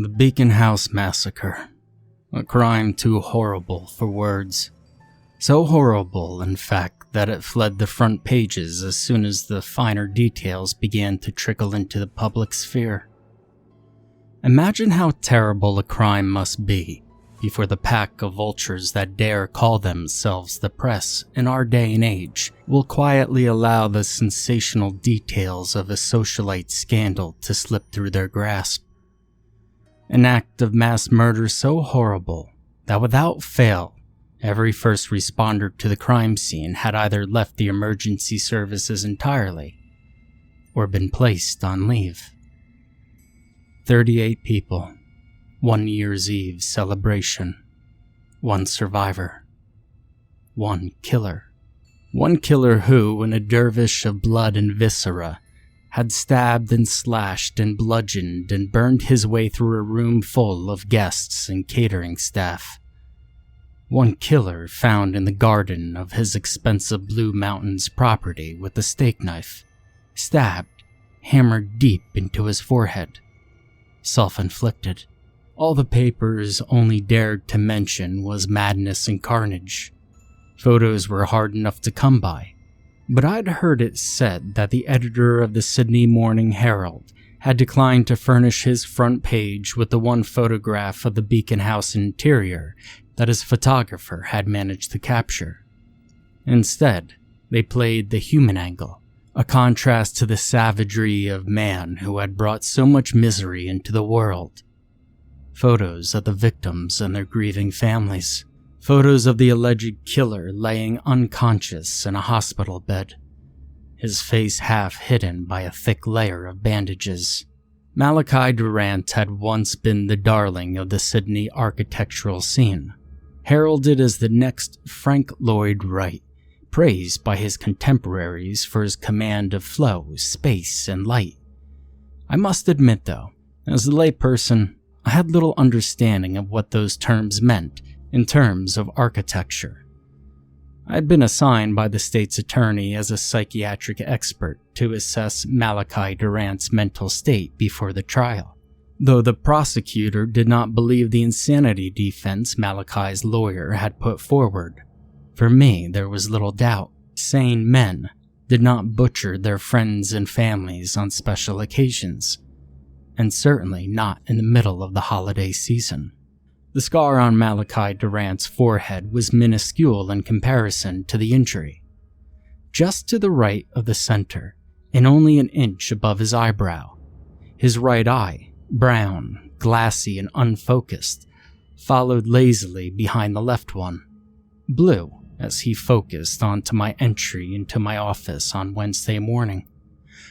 The Beacon House Massacre. A crime too horrible for words. So horrible, in fact, that it fled the front pages as soon as the finer details began to trickle into the public sphere. Imagine how terrible a crime must be before the pack of vultures that dare call themselves the press in our day and age will quietly allow the sensational details of a socialite scandal to slip through their grasp. An act of mass murder so horrible that without fail, every first responder to the crime scene had either left the emergency services entirely or been placed on leave. 38 people, one New Year's Eve celebration, one survivor, one killer. One killer who, in a dervish of blood and viscera, had stabbed and slashed and bludgeoned and burned his way through a room full of guests and catering staff. One killer found in the garden of his expensive Blue Mountains property with a steak knife, stabbed, hammered deep into his forehead. Self-inflicted. All the papers only dared to mention was madness and carnage. Photos were hard enough to come by, but I'd heard it said that the editor of the Sydney Morning Herald had declined to furnish his front page with the one photograph of the Beacon House interior that his photographer had managed to capture. Instead, they played the human angle, a contrast to the savagery of man who had brought so much misery into the world. Photos of the victims and their grieving families. Photos of the alleged killer laying unconscious in a hospital bed, his face half hidden by a thick layer of bandages. Malachi Durant had once been the darling of the Sydney architectural scene, heralded as the next Frank Lloyd Wright, praised by his contemporaries for his command of flow, space, and light. I must admit, though, as a layperson, I had little understanding of what those terms meant in terms of architecture. I had been assigned by the state's attorney as a psychiatric expert to assess Malachi Durant's mental state before the trial, though the prosecutor did not believe the insanity defense Malachi's lawyer had put forward. For me, there was little doubt. Sane men did not butcher their friends and families on special occasions, and certainly not in the middle of the holiday season. The scar on Malachi Durant's forehead was minuscule in comparison to the injury. Just to the right of the center, and only an inch above his eyebrow, his right eye, brown, glassy, and unfocused, followed lazily behind the left one, blue as he focused onto my entry into my office on Wednesday morning.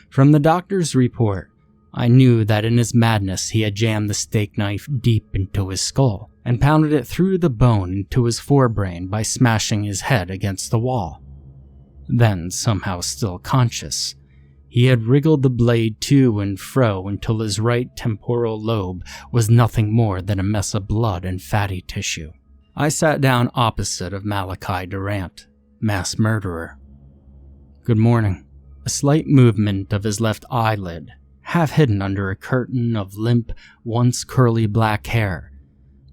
From the doctor's report, I knew that in his madness he had jammed the steak knife deep into his skull and pounded it through the bone into his forebrain by smashing his head against the wall. Then, somehow still conscious, he had wriggled the blade to and fro until his right temporal lobe was nothing more than a mess of blood and fatty tissue. I sat down opposite of Malachi Durant, mass murderer. "Good morning." A slight movement of his left eyelid, half hidden under a curtain of limp, once curly black hair,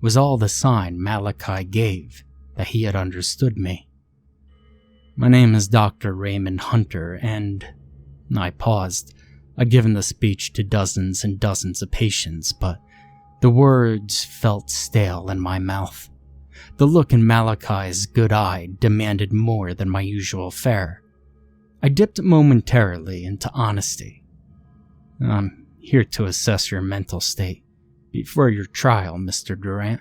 was all the sign Malachi gave that he had understood me. "My name is Dr. Raymond Hunter, and..." I paused. I'd given the speech to dozens and dozens of patients, but the words felt stale in my mouth. The look in Malachi's good eye demanded more than my usual fare. I dipped momentarily into honesty. "I'm here to assess your mental state before your trial, Mr. Durant."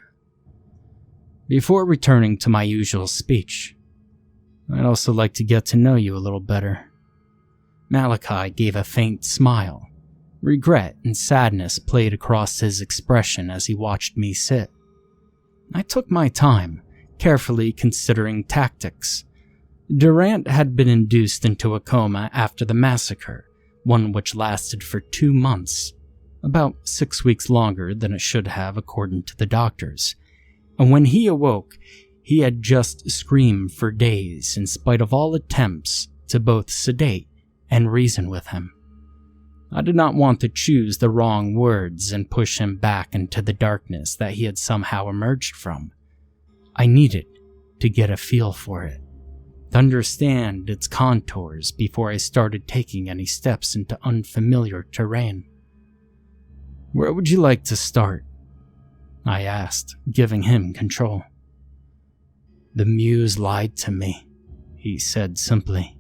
Before returning to my usual speech, "I'd also like to get to know you a little better." Malachi gave a faint smile. Regret and sadness played across his expression as he watched me sit. I took my time, carefully considering tactics. Durant had been induced into a coma after the massacre, one which lasted for 2 months, about 6 weeks longer than it should have according to the doctors. And when he awoke, he had just screamed for days in spite of all attempts to both sedate and reason with him. I did not want to choose the wrong words and push him back into the darkness that he had somehow emerged from. I needed to get a feel for it, to understand its contours before I started taking any steps into unfamiliar terrain. "Where would you like to start?" I asked, giving him control. "The muse lied to me," he said simply.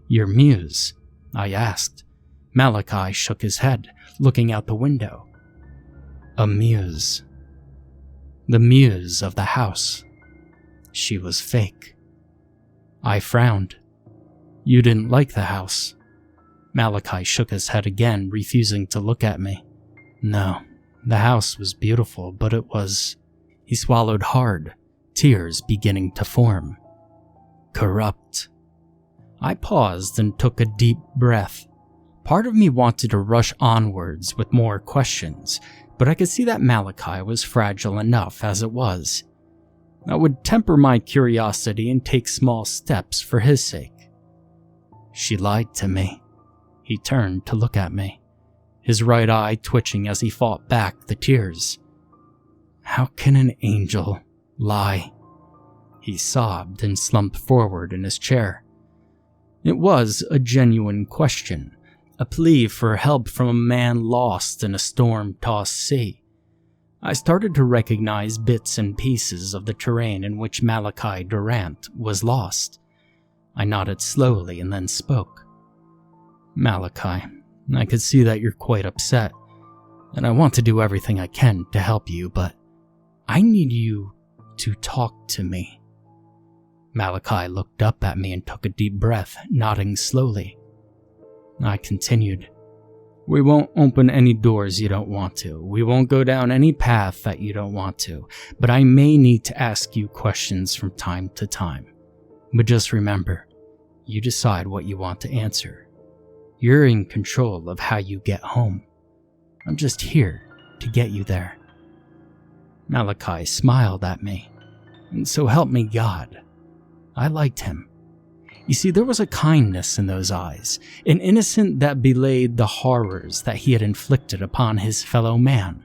"Your muse?" I asked. Malachi shook his head, looking out the window. "A muse. The muse of the house. She was fake." I frowned. "You didn't like the house?" Malachi shook his head again, refusing to look at me. "No, the house was beautiful, but it was..." He swallowed hard, tears beginning to form. "Corrupt." I paused and took a deep breath. Part of me wanted to rush onwards with more questions, but I could see that Malachi was fragile enough as it was. I would temper my curiosity and take small steps for his sake. "She lied to me." He turned to look at me, his right eye twitching as he fought back the tears. "How can an angel lie?" He sobbed and slumped forward in his chair. It was a genuine question, a plea for help from a man lost in a storm-tossed sea. I started to recognize bits and pieces of the terrain in which Malachi Durant was lost. I nodded slowly and then spoke. "Malachi, I could see that you're quite upset, and I want to do everything I can to help you, but I need you to talk to me." Malachi looked up at me and took a deep breath, nodding slowly. I continued. "We won't open any doors you don't want to. We won't go down any path that you don't want to. But I may need to ask you questions from time to time. But just remember, you decide what you want to answer. You're in control of how you get home. I'm just here to get you there." Malachi smiled at me, and so help me God, I liked him. You see, there was a kindness in those eyes, an innocence that belied the horrors that he had inflicted upon his fellow man.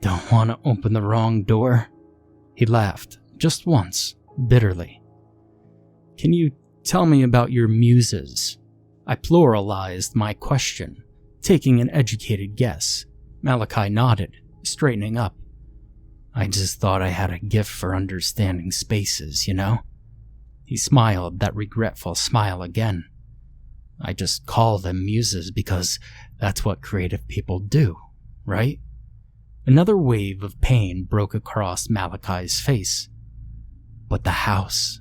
"Don't want to open the wrong door?" He laughed, just once, bitterly. "Can you tell me about your muses?" I pluralized my question, taking an educated guess. Malachi nodded, straightening up. "I just thought I had a gift for understanding spaces, you know?" He smiled that regretful smile again. "I just call them muses because that's what creative people do, right?" Another wave of pain broke across Malachi's face. "But the house,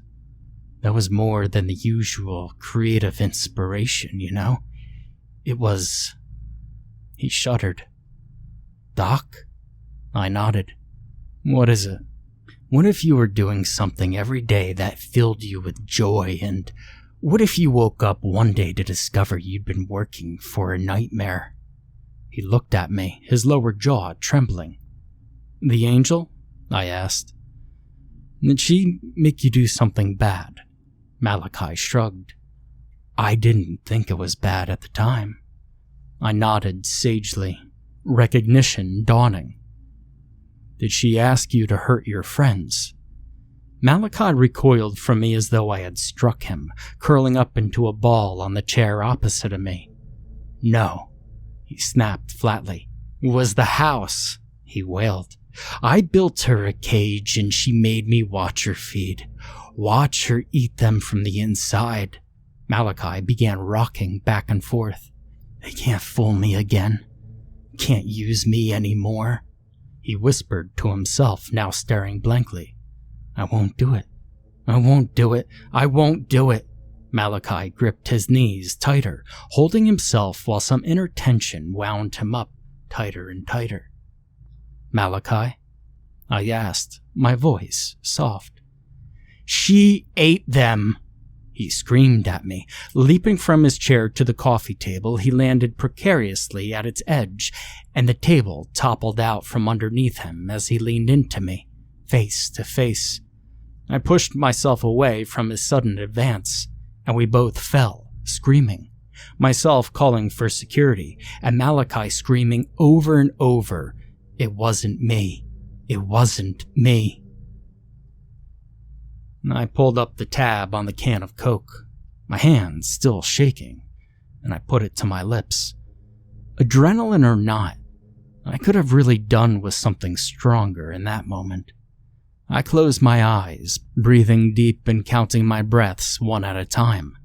that was more than the usual creative inspiration, you know? It was..." He shuddered. "Doc?" I nodded. "What is it?" "What if you were doing something every day that filled you with joy, and what if you woke up one day to discover you'd been working for a nightmare?" He looked at me, his lower jaw trembling. "The angel?" I asked. "Did she make you do something bad?" Malachi shrugged. "I didn't think it was bad at the time." I nodded sagely, recognition dawning. "Did she ask you to hurt your friends?" Malachi recoiled from me as though I had struck him, curling up into a ball on the chair opposite of me. "No," he snapped flatly. "It was the house," he wailed. "I built her a cage and she made me watch her feed. Watch her eat them from the inside." Malachi began rocking back and forth. "They can't fool me again. Can't use me anymore." He whispered to himself, now staring blankly. "I won't do it. I won't do it. I won't do it." Malachi gripped his knees tighter, holding himself while some inner tension wound him up tighter and tighter. "Malachi?" I asked, my voice soft. "She ate them!" He screamed at me. Leaping from his chair to the coffee table, he landed precariously at its edge, and the table toppled out from underneath him as he leaned into me, face to face. I pushed myself away from his sudden advance, and we both fell, screaming. myself calling for security, and Malachi screaming over and over, "It wasn't me. It wasn't me." I pulled up the tab on the can of Coke, my hand still shaking, and I put it to my lips. Adrenaline or not, I could have really done with something stronger in that moment. I closed my eyes, breathing deep and counting my breaths one at a time.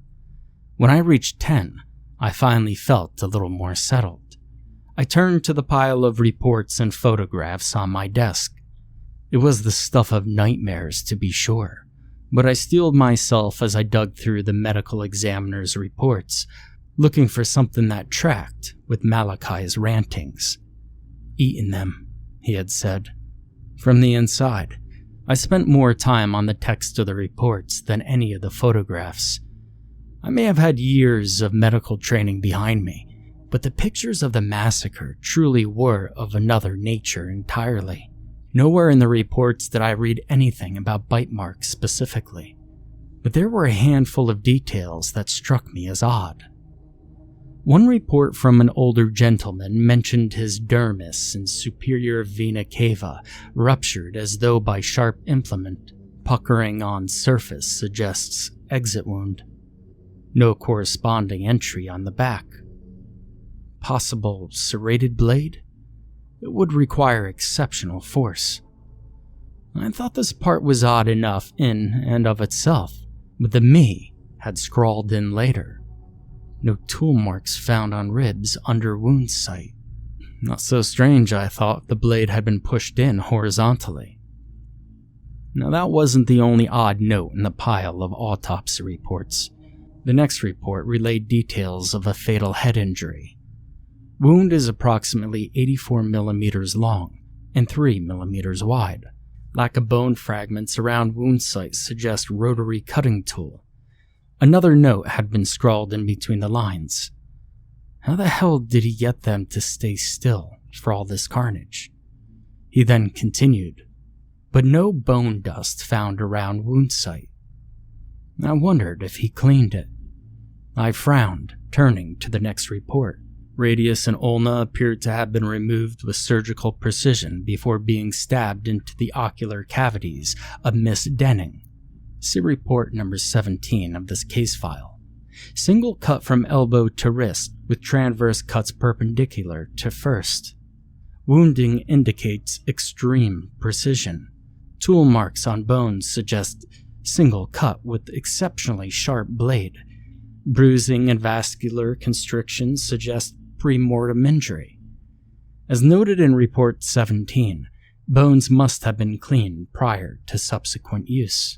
When I reached 10, I finally felt a little more settled. I turned to the pile of reports and photographs on my desk. It was the stuff of nightmares, to be sure, but I steeled myself as I dug through the medical examiner's reports, looking for something that tracked with Malachi's rantings. "Eaten them," he had said. From the inside, I spent more time on the text of the reports than any of the photographs. I may have had years of medical training behind me, but the pictures of the massacre truly were of another nature entirely. Nowhere in the reports did I read anything about bite marks specifically, but there were a handful of details that struck me as odd. One report from an older gentleman mentioned his dermis and superior vena cava ruptured as though by sharp implement. Puckering on surface suggests exit wound. No corresponding entry on the back. Possible serrated blade? It would require exceptional force. I thought this part was odd enough in and of itself, but the "me" had scrawled in later. No tool marks found on ribs under wound site. Not so strange, I thought, if the blade had been pushed in horizontally. Now that wasn't the only odd note in the pile of autopsy reports. The next report relayed details of a fatal head injury. Wound is approximately 84 millimeters long and 3 millimeters wide. Lack of bone fragments around wound site suggests rotary cutting tool. Another note had been scrawled in between the lines. How the hell did he get them to stay still for all this carnage? He then continued, but no bone dust found around wound site. I wondered if he cleaned it. I frowned, turning to the next report. Radius and ulna appeared to have been removed with surgical precision before being stabbed into the ocular cavities of Miss Denning. See report number 17 of this case file. Single cut from elbow to wrist with transverse cuts perpendicular to first. Wounding indicates extreme precision. Tool marks on bones suggest single cut with exceptionally sharp blade. Bruising and vascular constrictions suggest pre-mortem injury. As noted in report 17, bones must have been cleaned prior to subsequent use.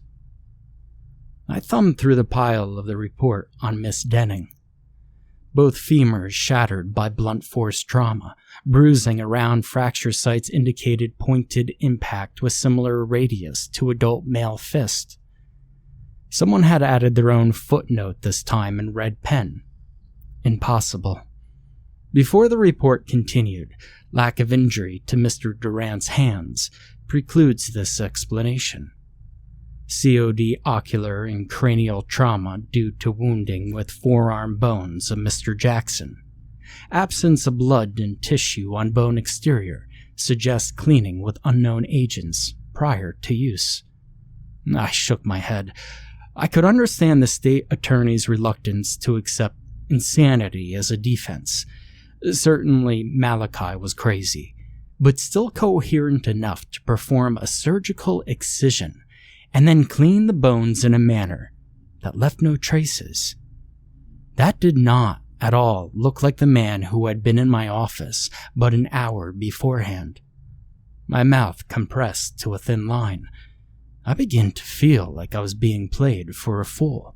I thumbed through the pile of the report on Miss Denning. Both femurs shattered by blunt force trauma. Bruising around fracture sites indicated pointed impact with similar radius to adult male fist. Someone had added their own footnote this time in red pen. Impossible. Before the report continued, lack of injury to Mr. Durant's hands precludes this explanation. COD ocular and cranial trauma due to wounding with forearm bones of Mr. Jackson. Absence of blood and tissue on bone exterior suggests cleaning with unknown agents prior to use. I shook my head. I could understand the state attorney's reluctance to accept insanity as a defense. Certainly Malachi was crazy, but still coherent enough to perform a surgical excision and then clean the bones in a manner that left no traces. That did not at all look like the man who had been in my office but an hour beforehand. My mouth compressed to a thin line. I began to feel like I was being played for a fool.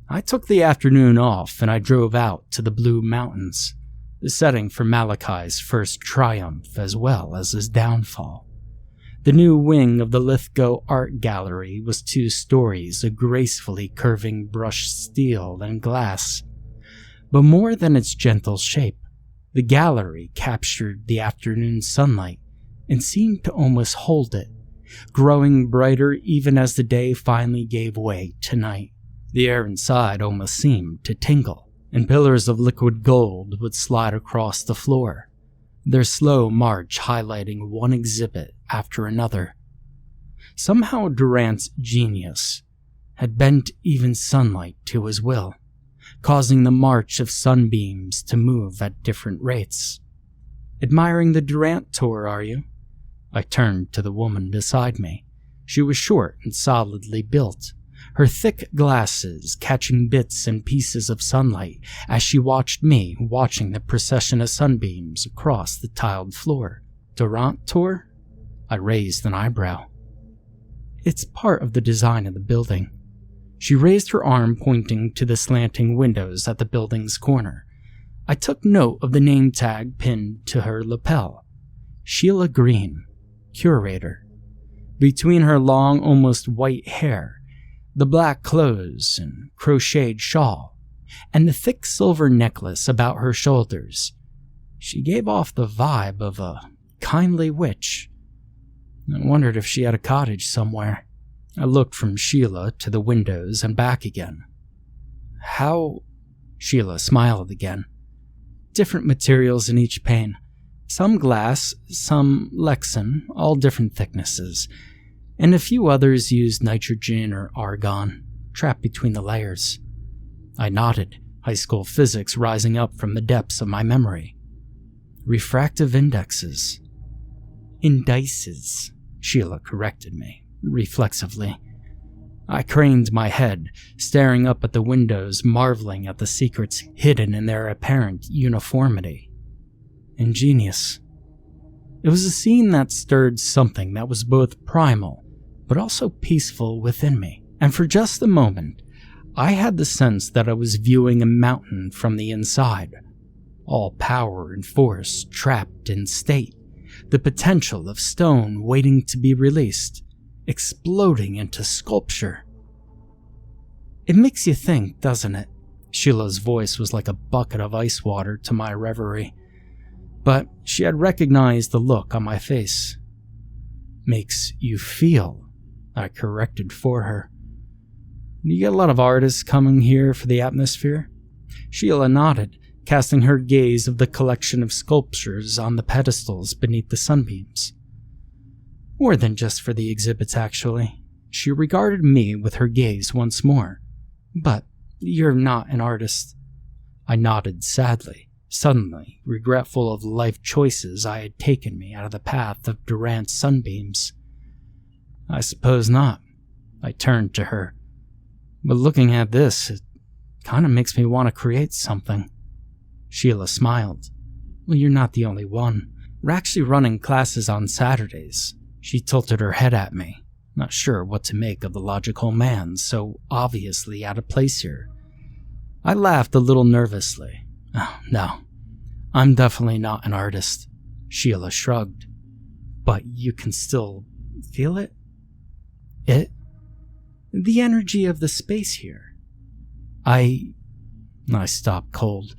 I took the afternoon off and I drove out to the Blue Mountains, the setting for Malachi's first triumph as well as his downfall. The new wing of the Lithgow Art Gallery was 2 stories of gracefully curving brushed steel and glass. But more than its gentle shape, the gallery captured the afternoon sunlight and seemed to almost hold it, growing brighter even as the day finally gave way to night. The air inside almost seemed to tingle, and pillars of liquid gold would slide across the floor, their slow march highlighting one exhibit after another. Somehow Durant's genius had bent even sunlight to his will, causing the march of sunbeams to move at different rates. "Admiring the Durant tour, are you?" I turned to the woman beside me. She was short and solidly built, her thick glasses catching bits and pieces of sunlight as she watched me watching the procession of sunbeams across the tiled floor. "Durant tour?" I raised an eyebrow. "It's part of the design of the building." She raised her arm pointing to the slanting windows at the building's corner. I took note of the name tag pinned to her lapel. Sheila Green, curator. Between her long, almost white hair, the black clothes and crocheted shawl, and the thick silver necklace about her shoulders, she gave off the vibe of a kindly witch. I wondered if she had a cottage somewhere. I looked from Sheila to the windows and back again. "How?" Sheila smiled again. "Different materials in each pane. Some glass, some Lexan, all different thicknesses, and a few others used nitrogen or argon, trapped between the layers." I nodded, high school physics rising up from the depths of my memory. "Refractive indexes." "Indices," Sheila corrected me, reflexively. I craned my head, staring up at the windows, marveling at the secrets hidden in their apparent uniformity. Ingenious. It was a scene that stirred something that was both primal, but also peaceful within me, and for just a moment, I had the sense that I was viewing a mountain from the inside. All power and force trapped in state, the potential of stone waiting to be released, exploding into sculpture. "It makes you think, doesn't it?" Sheila's voice was like a bucket of ice water to my reverie, but she had recognized the look on my face. "Makes you feel," I corrected for her. "You get a lot of artists coming here for the atmosphere?" Sheila nodded, casting her gaze of the collection of sculptures on the pedestals beneath the sunbeams. "More than just for the exhibits, actually." She regarded me with her gaze once more. "But you're not an artist." I nodded sadly, suddenly regretful of the life choices I had taken me out of the path of Durant's sunbeams. "I suppose not." I turned to her. "But looking at this, it kind of makes me want to create something." Sheila smiled. "Well, you're not the only one. We're actually running classes on Saturdays." She tilted her head at me, not sure what to make of the logical man so obviously out of place here. I laughed a little nervously. "Oh, no, I'm definitely not an artist." Sheila shrugged. "But you can still feel it?" "It?" "The energy of the space here." I stopped cold.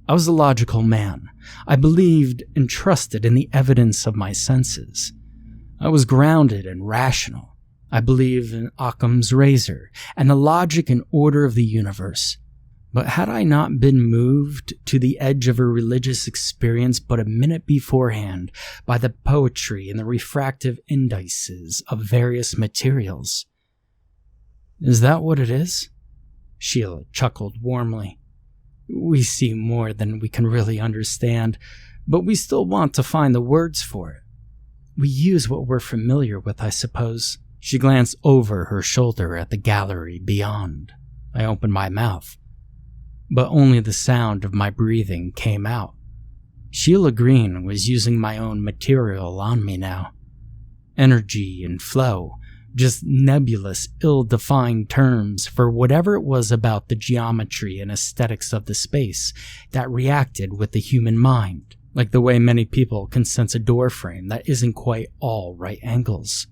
I was a logical man. I believed and trusted in the evidence of my senses. I was grounded and rational. I believed in Occam's razor and the logic and order of the universe. But had I not been moved to the edge of a religious experience but a minute beforehand by the poetry and the refractive indices of various materials? "Is that what it is?" Sheila chuckled warmly. "We see more than we can really understand, but we still want to find the words for it. We use what we're familiar with, I suppose." She glanced over her shoulder at the gallery beyond. I opened my mouth, but only the sound of my breathing came out. Sheila Green was using my own material on me now. Energy and flow, just nebulous, ill-defined terms for whatever it was about the geometry and aesthetics of the space that reacted with the human mind, like the way many people can sense a door frame that isn't quite all right angles,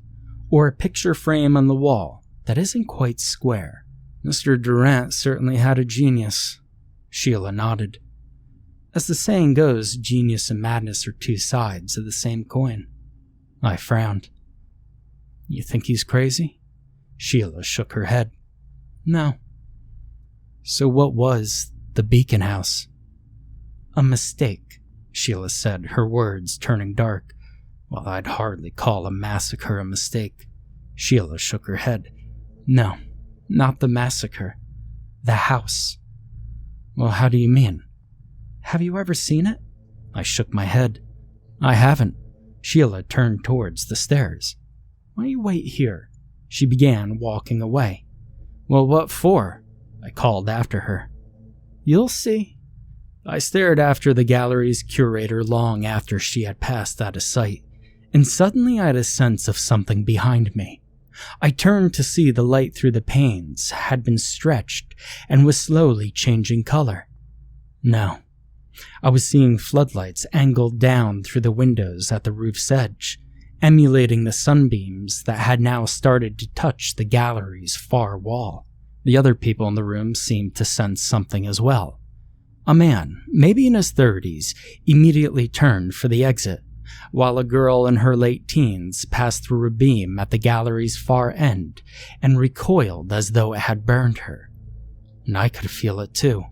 or a picture frame on the wall that isn't quite square. Mr. Durant certainly had a genius. Sheila nodded. As the saying goes, genius and madness are two sides of the same coin. I frowned. You think he's crazy? Sheila shook her head. No, So what was the Beacon House? A mistake, Sheila said, her words turning dark. Well, I'd hardly call a massacre a mistake. Sheila shook her head. No, not the massacre. The house. Well, how do you mean? Have you ever seen it? I shook my head. I haven't. Sheila turned towards the stairs. Why don't you wait here? She began walking away. Well, what for? I called after her. You'll see. I stared after the gallery's curator long after she had passed out of sight, and suddenly I had a sense of something behind me. I turned to see the light through the panes had been stretched and was slowly changing color. No, I was seeing floodlights angled down through the windows at the roof's edge, emulating the sunbeams that had now started to touch the gallery's far wall. The other people in the room seemed to sense something as well. A man, maybe in his 30s, immediately turned for the exit, while a girl in her late teens passed through a beam at the gallery's far end and recoiled as though it had burned her. And I could feel it too.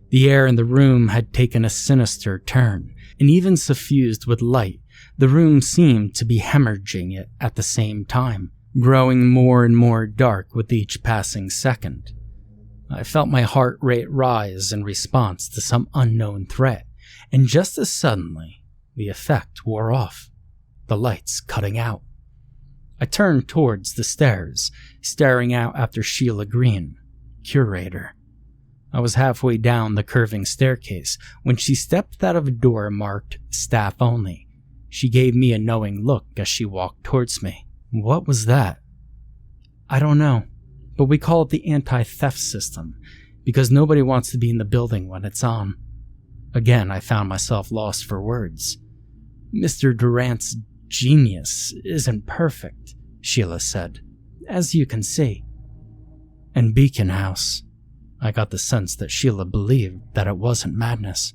The air in the room had taken a sinister turn, and even suffused with light, the room seemed to be hemorrhaging it at the same time, growing more and more dark with each passing second. I felt my heart rate rise in response to some unknown threat, and just as suddenly, the effect wore off, the lights cutting out. I turned towards the stairs, staring out after Sheila Green, curator. I was halfway down the curving staircase when she stepped out of a door marked staff only. She gave me a knowing look as she walked towards me. What was that? I don't know, but we call it the anti-theft system because nobody wants to be in the building when it's on. Again, I found myself lost for words. Mr. Durant's genius isn't perfect, Sheila said, as you can see. And Beacon House. I got the sense that Sheila believed that it wasn't madness.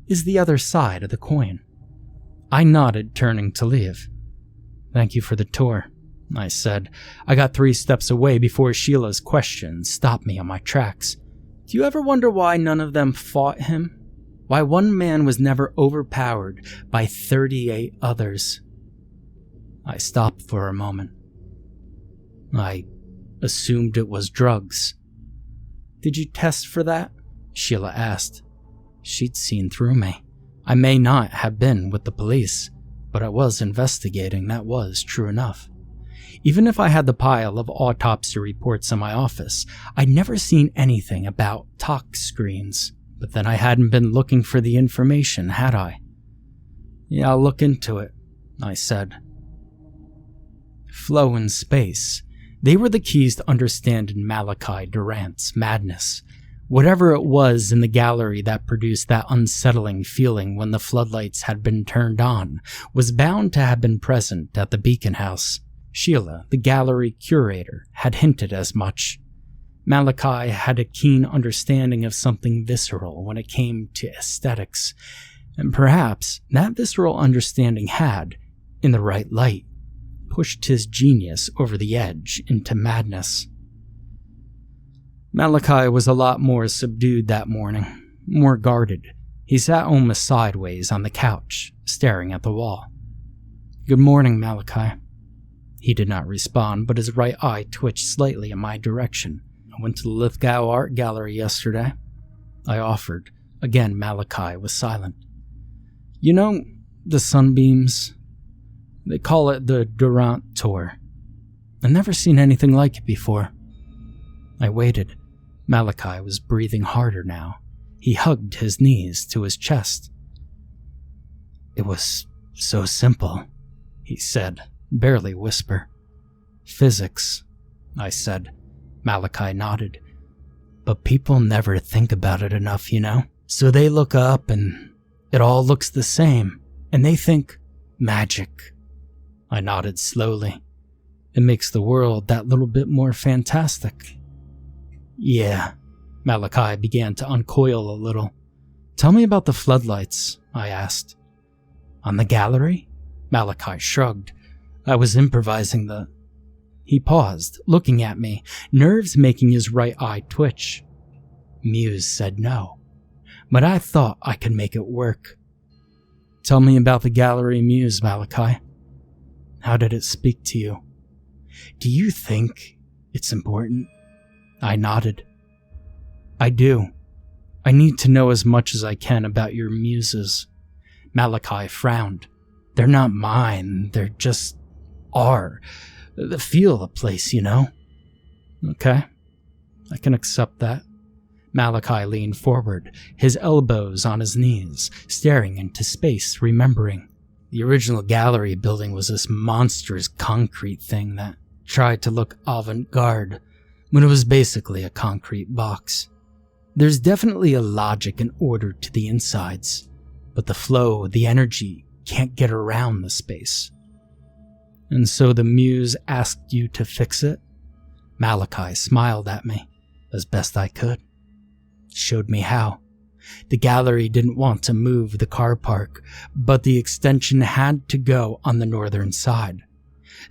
Is the other side of the coin. I nodded, turning to leave. Thank you for the tour, I said. I got 3 steps away before Sheila's question stopped me on my tracks. Do you ever wonder why none of them fought him? Why one man was never overpowered by 38 others? I stopped for a moment. I assumed it was drugs. Did you test for that? Sheila asked. She'd seen through me. I may not have been with the police, but I was investigating, that was true enough. Even if I had the pile of autopsy reports in my office, I'd never seen anything about tox screens. But then I hadn't been looking for the information, had I? Yeah, I'll look into it, I said. Flow and space. They were the keys to understanding Malachi Durant's madness. Whatever it was in the gallery that produced that unsettling feeling when the floodlights had been turned on was bound to have been present at the Beacon House. Sheila, the gallery curator, had hinted as much. Malachi had a keen understanding of something visceral when it came to aesthetics, and perhaps that visceral understanding had, in the right light, pushed his genius over the edge into madness. Malachi was a lot more subdued that morning, more guarded. He sat almost sideways on the couch, staring at the wall. Good morning, Malachi. He did not respond, but his right eye twitched slightly in my direction. I went to the Lithgow Art Gallery yesterday, I offered. Again, Malachi was silent. You know, the sunbeams? They call it the Durant Tour. I've never seen anything like it before. I waited. Malachi was breathing harder now. He hugged his knees to his chest. It was so simple, he said, barely whisper. Physics, I said. Malachi nodded. But people never think about it enough, you know? So they look up and it all looks the same, and they think magic. I nodded slowly. It makes the world that little bit more fantastic. Yeah, Malachi began to uncoil a little. Tell me about the floodlights, I asked. On the gallery? Malachi shrugged. I was improvising He paused, looking at me, nerves making his right eye twitch. Muse said no, but I thought I could make it work. Tell me about the gallery muse, Malachi. How did it speak to you? Do you think it's important? I nodded. I do. I need to know as much as I can about your muses. Malachi frowned. They're not mine, they're just are. The feel of the place, you know? Okay, I can accept that. Malachi leaned forward, his elbows on his knees, staring into space, remembering. The original gallery building was this monstrous concrete thing that tried to look avant-garde, when it was basically a concrete box. There's definitely a logic and order to the insides, but the flow, the energy, can't get around the space. And so the muse asked you to fix it? Malachi smiled at me, as best I could. Showed me how. The gallery didn't want to move the car park, but the extension had to go on the northern side.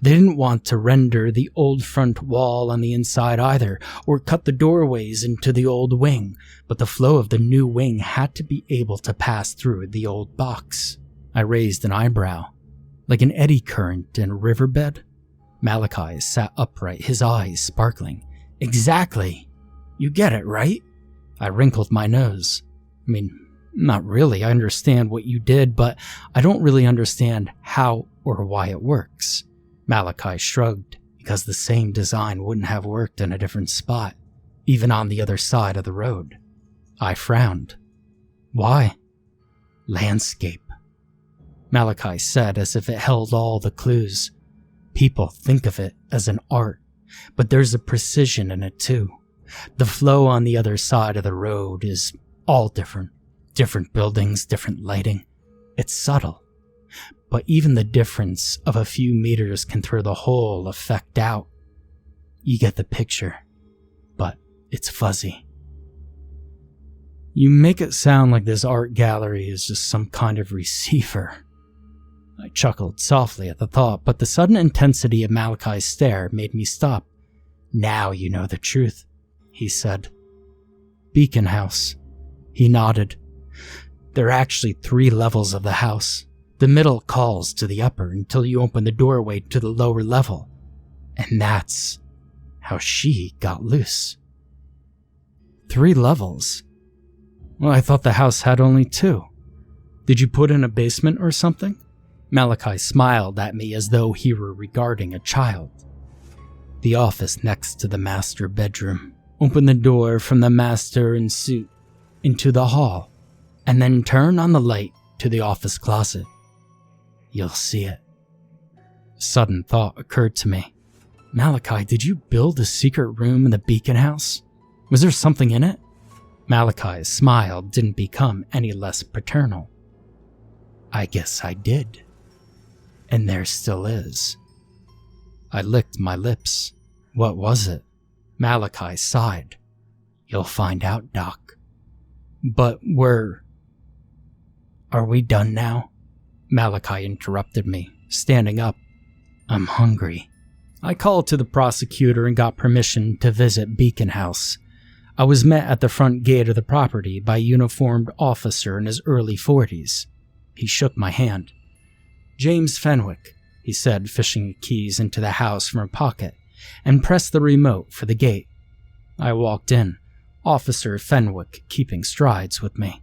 They didn't want to render the old front wall on the inside either, or cut the doorways into the old wing, but the flow of the new wing had to be able to pass through the old box. I raised an eyebrow. Like an eddy current in a riverbed? Malachi sat upright, his eyes sparkling. Exactly. You get it, right? I wrinkled my nose. I mean, not really. I understand what you did, but I don't really understand how or why it works. Malachi shrugged, because the same design wouldn't have worked in a different spot, even on the other side of the road. I frowned. Why? Landscape. Malachi said as if it held all the clues. People think of it as an art, but there's a precision in it too. The flow on the other side of the road is all different. Different buildings, different lighting. It's subtle. But even the difference of a few meters can throw the whole effect out. You get the picture, but it's fuzzy. You make it sound like this art gallery is just some kind of receiver. I chuckled softly at the thought, but the sudden intensity of Malachi's stare made me stop. Now you know the truth, he said. Beacon House. He nodded. There are actually 3 levels of the house. The middle calls to the upper until you open the doorway to the lower level. And that's how she got loose. 3 levels? Well, I thought the house had only 2. Did you put in a basement or something? Malachi smiled at me as though he were regarding a child. The office next to the master bedroom. Open the door from the master in suit into the hall, and then turn on the light to the office closet. You'll see it. Sudden thought occurred to me. Malachi, did you build a secret room in the Beacon House? Was there something in it? Malachi's smile didn't become any less paternal. I guess I did. And there still is. I licked my lips. What was it? Malachi sighed. You'll find out, Doc. But Are we done now? Malachi interrupted me, standing up. I'm hungry. I called to the prosecutor and got permission to visit Beacon House. I was met at the front gate of the property by a uniformed officer in his early 40s. He shook my hand. James Fenwick, he said, fishing keys into the house from her pocket, and pressed the remote for the gate. I walked in, Officer Fenwick keeping strides with me.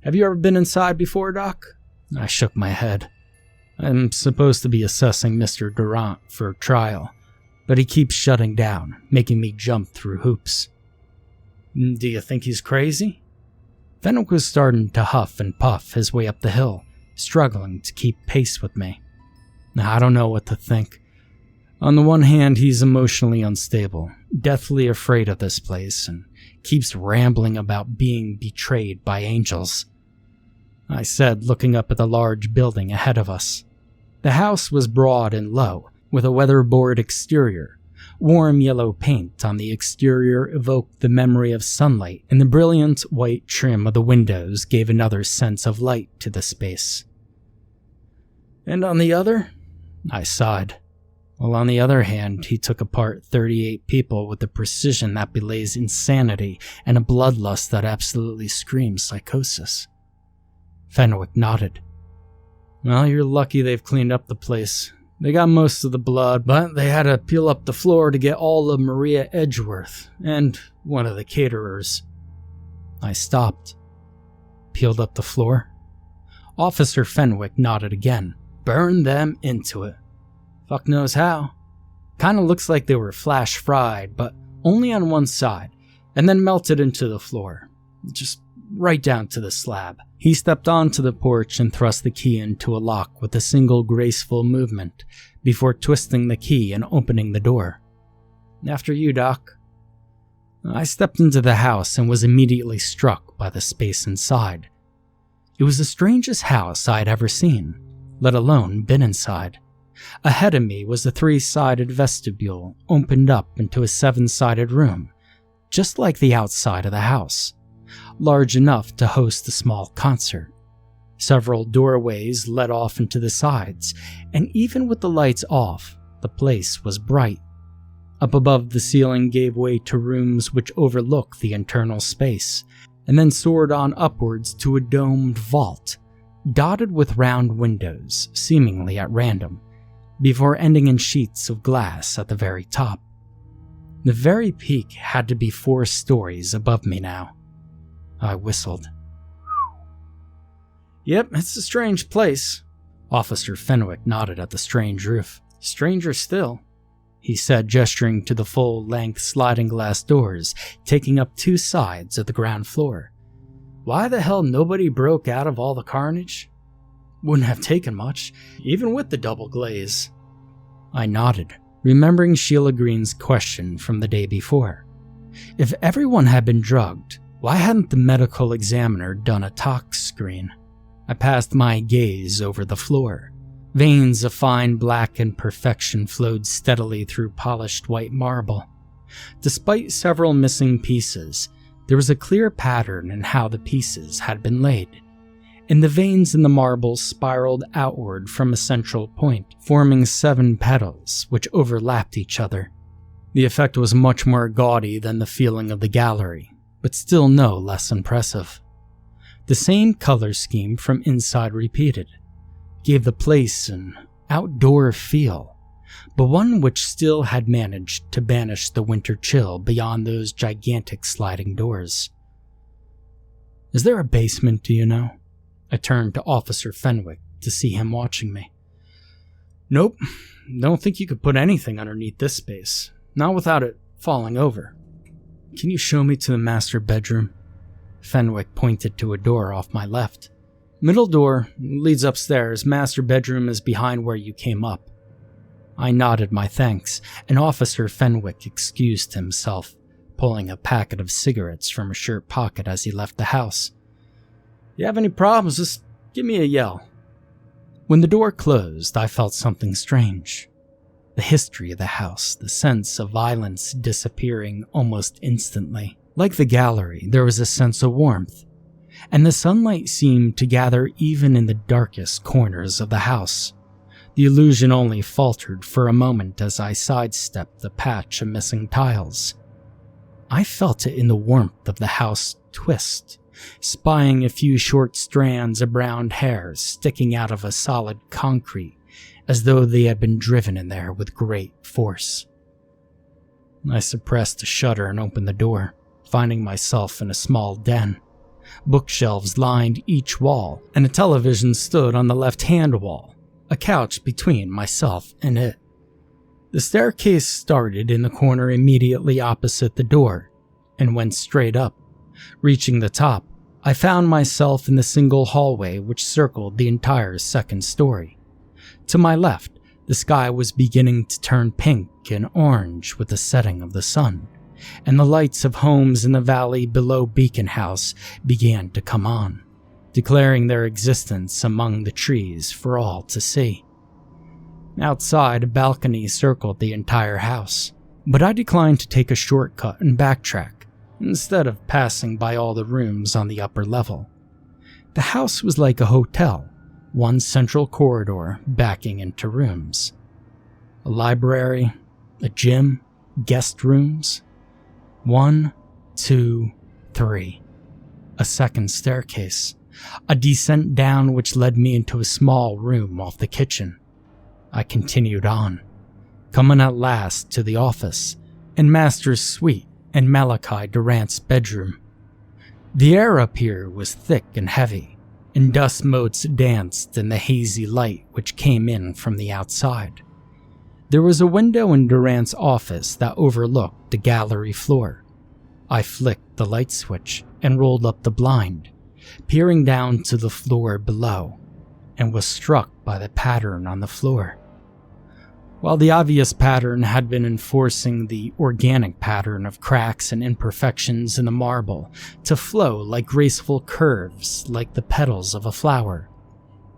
Have you ever been inside before, Doc? I shook my head. I'm supposed to be assessing Mr. Durant for trial, but he keeps shutting down, making me jump through hoops. Do you think he's crazy? Fenwick was starting to huff and puff his way up the hill, struggling to keep pace with me. I don't know what to think. On the one hand, he's emotionally unstable, deathly afraid of this place, and keeps rambling about being betrayed by angels. I said, looking up at the large building ahead of us. The house was broad and low, with a weatherboard exterior. Warm yellow paint on the exterior evoked the memory of sunlight, and the brilliant white trim of the windows gave another sense of light to the space. And on the other? I sighed. while on the other hand, he took apart 38 people with a precision that belays insanity and a bloodlust that absolutely screams psychosis. Fenwick nodded. Well, you're lucky they've cleaned up the place. They got most of the blood, but they had to peel up the floor to get all of Maria Edgeworth and one of the caterers. I stopped. Peeled up the floor? Officer Fenwick nodded again. Burn them into it. Fuck knows how. Kinda looks like they were flash fried, but only on one side, and then melted into the floor. Just right down to the slab. He stepped onto the porch and thrust the key into a lock with a single graceful movement, before twisting the key and opening the door. After you, Doc. I stepped into the house and was immediately struck by the space inside. It was the strangest house I had ever seen, let alone been inside. Ahead of me was a 3-sided vestibule opened up into a 7-sided room, just like the outside of the house, large enough to host a small concert. Several doorways led off into the sides, and even with the lights off, the place was bright. Up above, the ceiling gave way to rooms which overlooked the internal space, and then soared on upwards to a domed vault, dotted with round windows, seemingly at random, before ending in sheets of glass at the very top. The very peak had to be 4 stories above me now. I whistled. Yep, it's a strange place. Officer Fenwick nodded at the strange roof. Stranger still, he said, gesturing to the full-length sliding glass doors taking up 2 sides of the ground floor. Why the hell nobody broke out of all the carnage? Wouldn't have taken much, even with the double glaze. I nodded, remembering Sheila Green's question from the day before. If everyone had been drugged, why hadn't the medical examiner done a tox screen? I passed my gaze over the floor. Veins of fine black imperfection flowed steadily through polished white marble. Despite several missing pieces, there was a clear pattern in how the pieces had been laid, and the veins in the marble spiraled outward from a central point, forming 7 petals which overlapped each other. The effect was much more gaudy than the feeling of the gallery, but still no less impressive. The same color scheme from inside repeated, gave the place an outdoor feel, but one which still had managed to banish the winter chill beyond those gigantic sliding doors. Is there a basement, do you know? I turned to Officer Fenwick to see him watching me. Nope, don't think you could put anything underneath this space, not without it falling over. Can you show me to the master bedroom? Fenwick pointed to a door off my left. Middle door leads upstairs. Master bedroom is behind where you came up. I nodded my thanks, and Officer Fenwick excused himself, pulling a packet of cigarettes from a shirt pocket as he left the house. You have any problems, just give me a yell. When the door closed, I felt something strange. The history of the house, the sense of violence disappearing almost instantly. Like the gallery, there was a sense of warmth, and the sunlight seemed to gather even in the darkest corners of the house. The illusion only faltered for a moment as I sidestepped the patch of missing tiles. I felt it in the warmth of the house twist, spying a few short strands of brown hair sticking out of a solid concrete, as though they had been driven in there with great force. I suppressed a shudder and opened the door, finding myself in a small den. Bookshelves lined each wall, and a television stood on the left-hand wall, a couch between myself and it. The staircase started in the corner immediately opposite the door, and went straight up. Reaching the top, I found myself in the single hallway which circled the entire 2nd story. To my left, the sky was beginning to turn pink and orange with the setting of the sun, and the lights of homes in the valley below Beacon House began to come on, declaring their existence among the trees for all to see. Outside, a balcony circled the entire house, but I declined to take a shortcut and backtrack, instead of passing by all the rooms on the upper level. The house was like a hotel, one central corridor backing into rooms. A library, a gym, guest rooms. 1, 2, 3. A second staircase. A descent down which led me into a small room off the kitchen. I continued on, coming at last to the office, and Master's suite, and Malachi Durant's bedroom. The air up here was thick and heavy, and dust motes danced in the hazy light which came in from the outside. There was a window in Durant's office that overlooked the gallery floor. I flicked the light switch and rolled up the blind, peering down to the floor below, and was struck by the pattern on the floor. While the obvious pattern had been enforcing the organic pattern of cracks and imperfections in the marble to flow like graceful curves like the petals of a flower,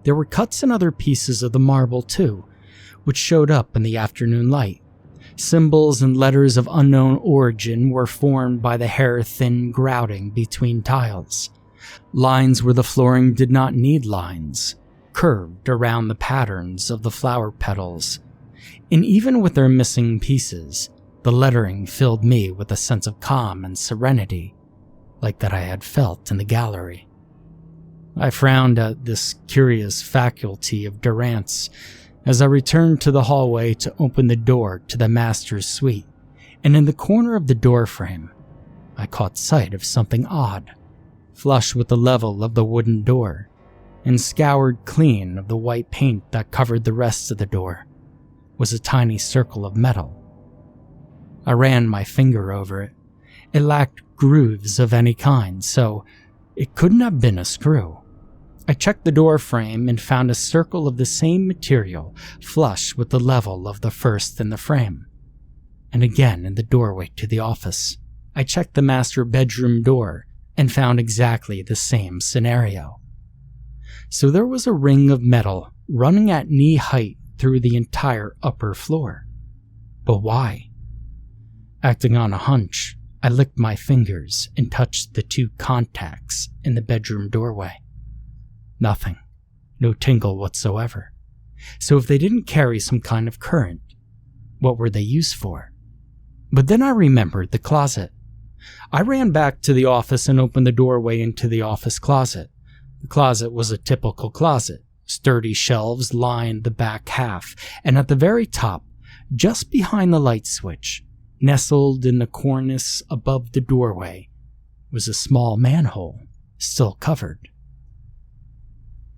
there were cuts in other pieces of the marble too, which showed up in the afternoon light. Symbols and letters of unknown origin were formed by the hair-thin grouting between tiles. Lines where the flooring did not need lines, curved around the patterns of the flower petals. And even with their missing pieces, the lettering filled me with a sense of calm and serenity, like that I had felt in the gallery. I frowned at this curious faculty of Durant's as I returned to the hallway to open the door to the master's suite, and in the corner of the doorframe, I caught sight of something odd. Flush with the level of the wooden door, and scoured clean of the white paint that covered the rest of the door, was a tiny circle of metal. I ran my finger over it. It lacked grooves of any kind, so it couldn't have been a screw. I checked the door frame and found a circle of the same material flush with the level of the first in the frame. And again in the doorway to the office, I checked the master bedroom door and found exactly the same scenario. So there was a ring of metal running at knee height through the entire upper floor. But why? Acting on a hunch, I licked my fingers and touched the 2 contacts in the bedroom doorway. Nothing. No tingle whatsoever. So if they didn't carry some kind of current, what were they used for? But then I remembered the closet. I ran back to the office and opened the doorway into the office closet. The closet was a typical closet. Sturdy shelves lined the back half, and at the very top, just behind the light switch, nestled in the cornice above the doorway, was a small manhole, still covered.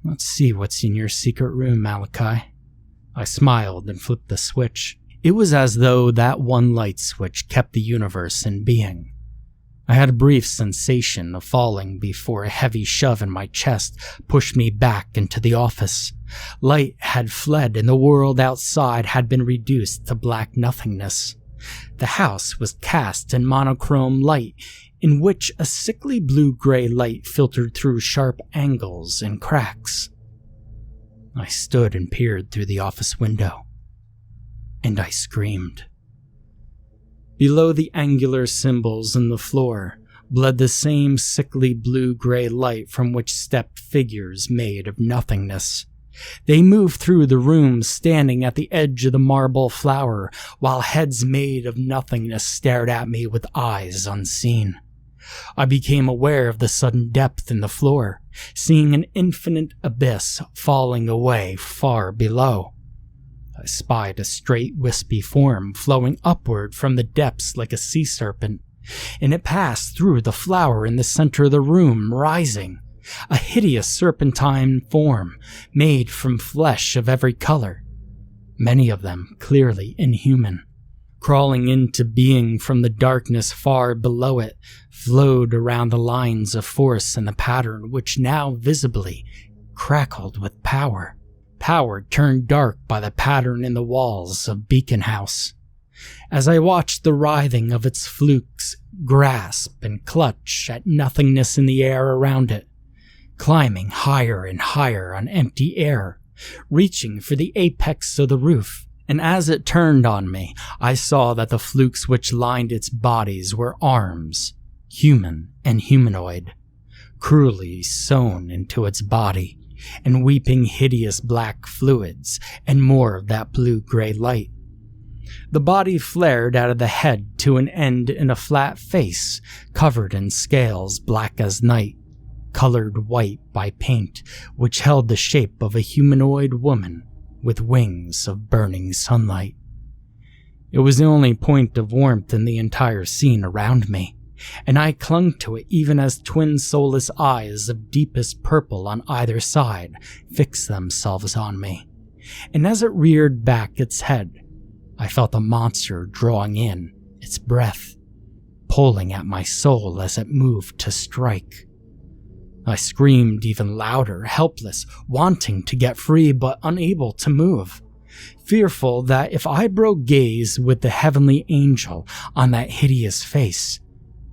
"Let's see what's in your secret room, Malachi." I smiled and flipped the switch. It was as though that one light switch kept the universe in being. I had a brief sensation of falling before a heavy shove in my chest pushed me back into the office. Light had fled and the world outside had been reduced to black nothingness. The house was cast in monochrome light, in which a sickly blue-gray light filtered through sharp angles and cracks. I stood and peered through the office window, and I screamed. Below the angular symbols in the floor bled the same sickly blue-gray light from which stepped figures made of nothingness. They moved through the room, standing at the edge of the marble floor, while heads made of nothingness stared at me with eyes unseen. I became aware of the sudden depth in the floor, seeing an infinite abyss falling away far below. I spied a straight, wispy form flowing upward from the depths like a sea serpent, and it passed through the flower in the center of the room, rising. A hideous serpentine form, made from flesh of every color, many of them clearly inhuman. Crawling into being from the darkness far below it, flowed around the lines of force in the pattern which now visibly crackled with power. Power turned dark by the pattern in the walls of Beacon House. As I watched the writhing of its flukes grasp and clutch at nothingness in the air around it, climbing higher and higher on empty air, reaching for the apex of the roof, and as it turned on me, I saw that the flukes which lined its bodies were arms, human and humanoid, cruelly sewn into its body, and weeping hideous black fluids and more of that blue-gray light. The body flared out of the head to an end in a flat face, covered in scales black as night, colored white by paint, which held the shape of a humanoid woman with wings of burning sunlight. It was the only point of warmth in the entire scene around me, and I clung to it even as twin soulless eyes of deepest purple on either side fixed themselves on me. And as it reared back its head, I felt the monster drawing in its breath, pulling at my soul as it moved to strike. I screamed even louder, helpless, wanting to get free but unable to move, fearful that if I broke gaze with the heavenly angel on that hideous face,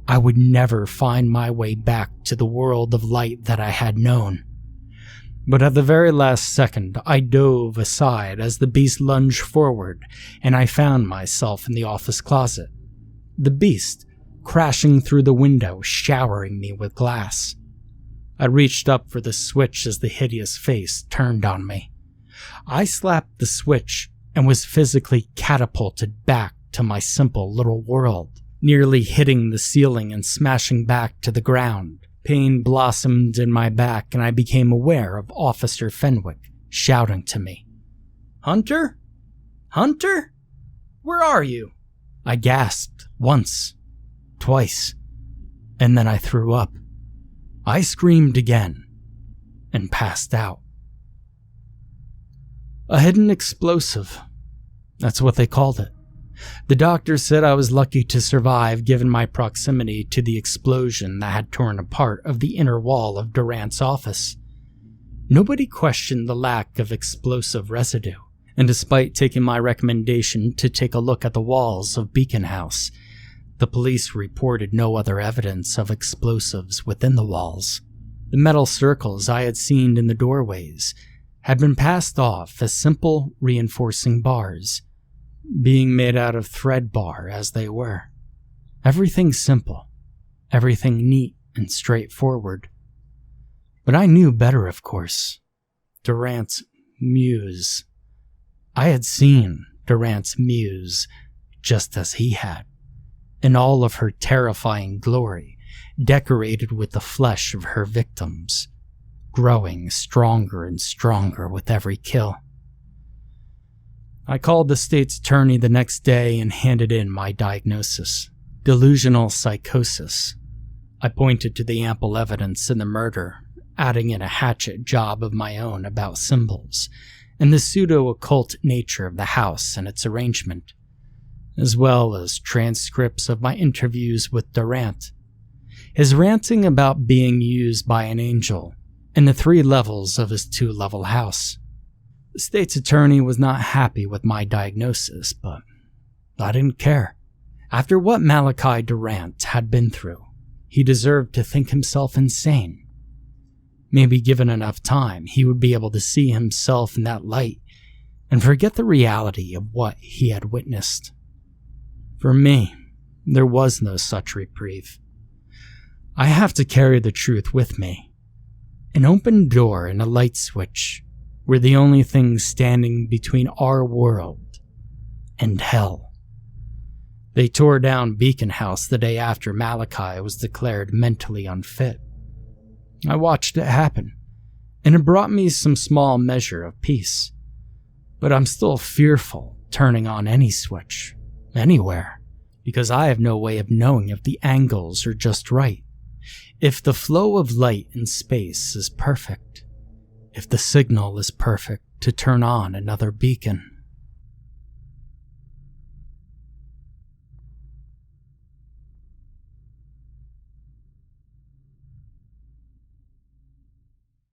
I would never find my way back to the world of light that I had known. But at the very last second, I dove aside as the beast lunged forward, and I found myself in the office closet, the beast crashing through the window, showering me with glass. I reached up for the switch as the hideous face turned on me. I slapped the switch and was physically catapulted back to my simple little world, nearly hitting the ceiling and smashing back to the ground. Pain blossomed in my back, and I became aware of Officer Fenwick shouting to me. "Hunter? Hunter? Where are you?" I gasped once, twice, and then I threw up. I screamed again and passed out. A hidden explosive. That's what they called it. The doctor said I was lucky to survive given my proximity to the explosion that had torn a part of the inner wall of Durant's office. Nobody questioned the lack of explosive residue, and despite taking my recommendation to take a look at the walls of Beacon House, the police reported no other evidence of explosives within the walls. The metal circles I had seen in the doorways had been passed off as simple reinforcing bars, being made out of thread bar as they were. Everything simple, everything neat and straightforward. But I knew better, of course. Durant's muse. I had seen Durant's muse just as he had, in all of her terrifying glory, decorated with the flesh of her victims, growing stronger and stronger with every kill. I called the state's attorney the next day and handed in my diagnosis: delusional psychosis. I pointed to the ample evidence in the murder, adding in a hatchet job of my own about symbols, and the pseudo-occult nature of the house and its arrangement, as well as transcripts of my interviews with Durant, his ranting about being used by an angel, and the 3 levels of his 2-level house. The state's attorney was not happy with my diagnosis, but I didn't care. After what Malachi Durant had been through, he deserved to think himself insane. Maybe given enough time, he would be able to see himself in that light and forget the reality of what he had witnessed. For me, there was no such reprieve. I have to carry the truth with me. An open door and a light switch were the only things standing between our world and hell. They tore down Beacon House the day after Malachi was declared mentally unfit. I watched it happen, and it brought me some small measure of peace. But I'm still fearful turning on any switch, anywhere, because I have no way of knowing if the angles are just right, if the flow of light in space is perfect, if the signal is perfect to turn on another beacon.